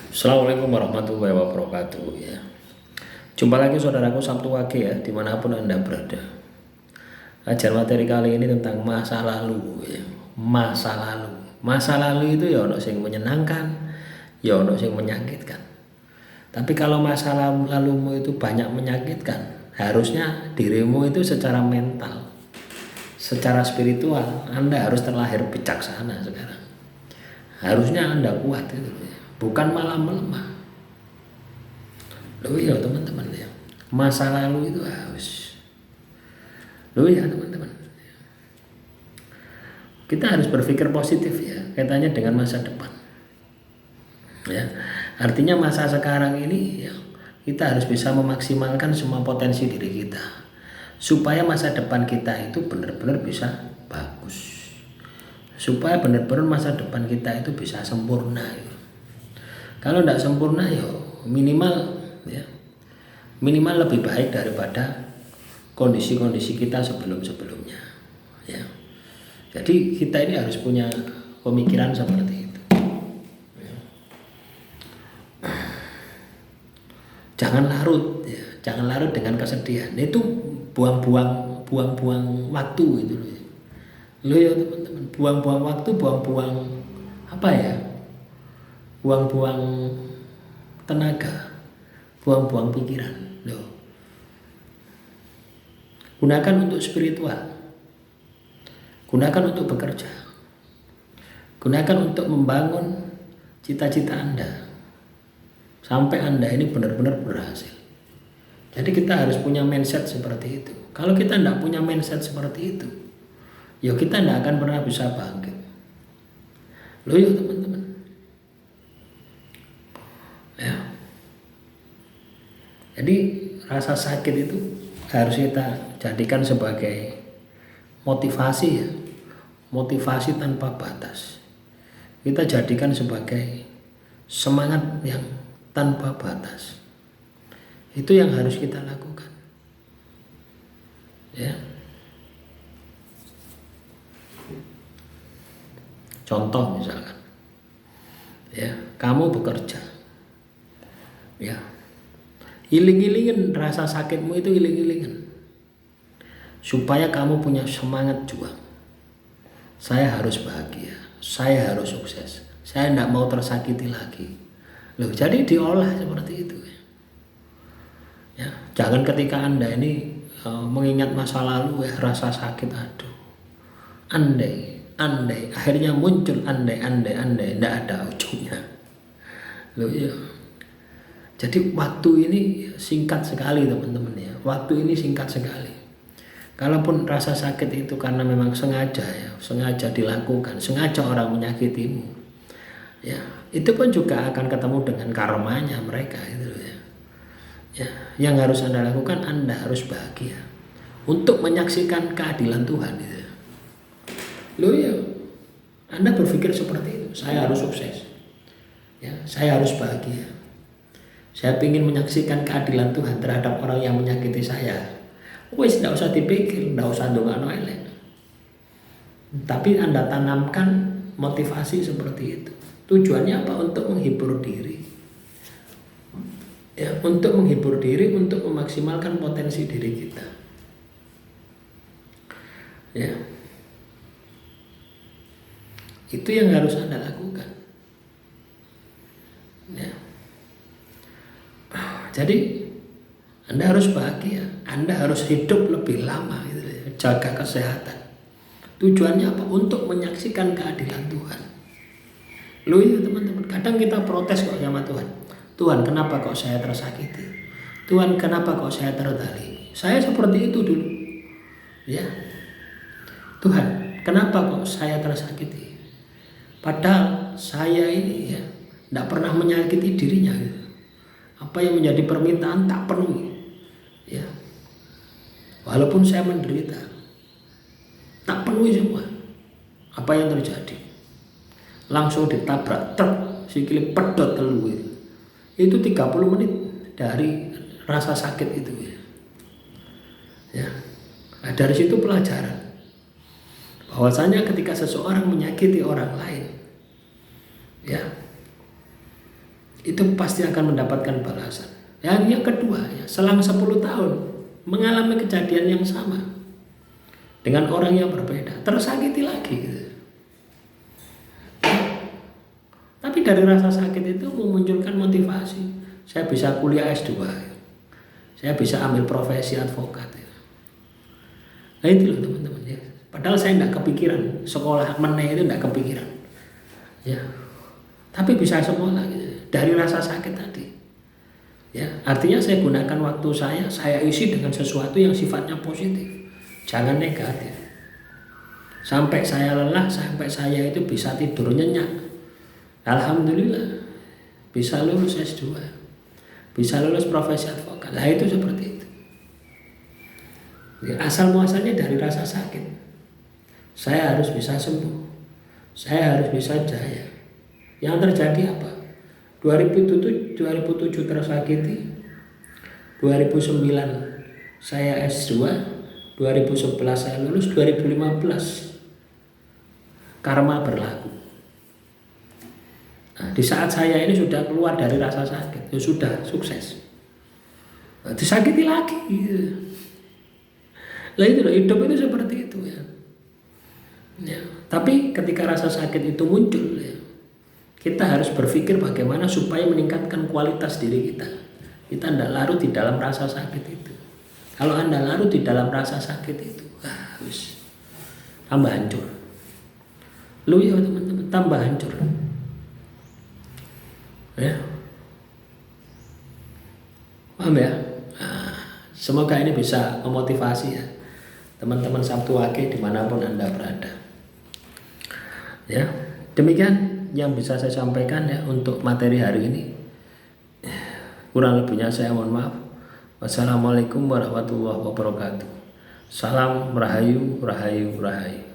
Assalamualaikum warahmatullahi wabarakatuh ya. Jumpa lagi saudaraku Sabtu Wage ya, dimanapun Anda berada. Ajar materi kali ini tentang masa lalu ya. Masa lalu itu ya ono sing menyenangkan, ya ono sing menyakitkan. Tapi kalau masa lalumu itu banyak menyakitkan, harusnya dirimu itu secara mental, secara spiritual Anda harus terlahir bijaksana sekarang. Harusnya Anda kuat gitu ya. Bukan malah melemah. Loh ya teman-teman ya, masa lalu itu harus. Loh ya teman-teman, kita harus berpikir positif ya, kaitannya dengan masa depan. Ya, artinya masa sekarang ini ya, kita harus bisa memaksimalkan semua potensi diri kita, supaya masa depan kita itu benar-benar bisa bagus, supaya benar-benar masa depan kita itu bisa sempurna. Ya. Kalau tidak sempurna ya minimal lebih baik daripada kondisi-kondisi kita sebelum-sebelumnya ya. Jadi kita ini harus punya pemikiran seperti itu ya. Jangan larut dengan kesedihan. Itu buang-buang waktu itu loh ya teman-teman. Buang-buang waktu, buang-buang apa ya, buang-buang tenaga, buang-buang pikiran loh. Gunakan untuk spiritual, gunakan untuk bekerja, gunakan untuk membangun cita-cita Anda sampai Anda ini benar-benar berhasil. Jadi kita harus punya mindset seperti itu. Kalau kita tidak punya mindset seperti itu, ya kita tidak akan pernah bisa bangkit loh ya teman-teman ya. Jadi rasa sakit itu harus kita jadikan sebagai motivasi ya, motivasi tanpa batas. Kita jadikan sebagai semangat yang tanpa batas. Itu yang harus kita lakukan ya. Contoh misalkan ya, kamu bekerja ya, iling-ilingin rasa sakitmu itu, iling-ilingin supaya kamu punya semangat juang. Saya harus bahagia, saya harus sukses, saya tidak mau tersakiti lagi loh. Jadi diolah seperti itu ya. Jangan ketika Anda ini mengingat masa lalu ya, rasa sakit, aduh, andai akhirnya muncul andai tidak ada ujungnya loh ya. Jadi waktu ini singkat sekali teman-teman ya, waktu ini singkat sekali. Kalaupun rasa sakit itu karena memang sengaja ya, sengaja dilakukan, sengaja orang menyakitimu ya, itu pun juga akan ketemu dengan karmanya mereka itu ya. Ya, yang harus Anda lakukan, Anda harus bahagia untuk menyaksikan keadilan Tuhan itu. Loh ya, Anda berpikir seperti itu, saya harus sukses ya, saya harus bahagia, saya ingin menyaksikan keadilan Tuhan terhadap orang yang menyakiti saya. Wes tidak usah dipikir, tidak usah ndongakno elek, tapi Anda tanamkan motivasi seperti itu. Tujuannya apa? Untuk menghibur diri ya, untuk menghibur diri, untuk memaksimalkan potensi diri kita ya. Itu yang harus Anda lakukan ya. Jadi Anda harus bahagia, Anda harus hidup lebih lama gitu ya. Jaga kesehatan. Tujuannya apa? Untuk menyaksikan keadilan Tuhan. Loh ya teman-teman, kadang kita protes kok sama Tuhan. Tuhan, kenapa kok saya tersakiti? Tuhan, kenapa kok saya terzalimi? Saya seperti itu dulu ya. Tuhan, kenapa kok saya tersakiti? Padahal saya ini ya tidak pernah menyakiti dirinya gitu. Apa yang menjadi permintaan tak penuhi ya. Walaupun saya menderita, tak penuhi semua. Apa yang terjadi? Langsung ditabrak truk, sikile pedot telu itu 30 menit dari rasa sakit itu ya. Nah, dari situ pelajaran bahwasanya ketika seseorang menyakiti orang lain ya, itu pasti akan mendapatkan balasan. Yang kedua, ya, selang 10 tahun mengalami kejadian yang sama dengan orang yang berbeda, tersakiti lagi gitu. Tapi dari rasa sakit itu memunculkan motivasi. Saya bisa kuliah S2, saya bisa ambil profesi advokat. Nah itu loh teman-teman ya. Padahal saya tidak kepikiran sekolah meneh itu, tidak kepikiran ya. Tapi bisa sekolah gitu, dari rasa sakit tadi ya. Artinya saya gunakan waktu saya isi dengan sesuatu yang sifatnya positif, jangan negatif. Sampai saya lelah, sampai saya itu bisa tidur nyenyak, alhamdulillah bisa lulus S2, bisa lulus profesi advokat. Nah itu seperti itu ya, asal muasalnya dari rasa sakit. Saya harus bisa sembuh, saya harus bisa jaya. Yang terjadi apa? 2007 tersakiti, 2009 saya S2, 2011 saya lulus, 2015 karma berlaku. Nah, di saat saya ini sudah keluar dari rasa sakit, ya sudah sukses. Nah, disakiti lagi. Nah itu loh, hidup itu seperti itu ya. Ya, tapi ketika rasa sakit itu muncul ya, kita harus berpikir bagaimana supaya meningkatkan kualitas diri kita. Kita tidak larut di dalam rasa sakit itu. Kalau Anda larut di dalam rasa sakit itu, wis tambah hancur. Lu ya teman-teman, tambah hancur. Ya. Paham ya? Nah, semoga ini bisa memotivasi ya teman-teman Sabtu Wage dimanapun Anda berada. Ya, demikian yang bisa saya sampaikan ya untuk materi hari ini. Kurang lebihnya saya mohon maaf. Wassalamualaikum warahmatullahi wabarakatuh. Salam rahayu, rahayu, rahayu.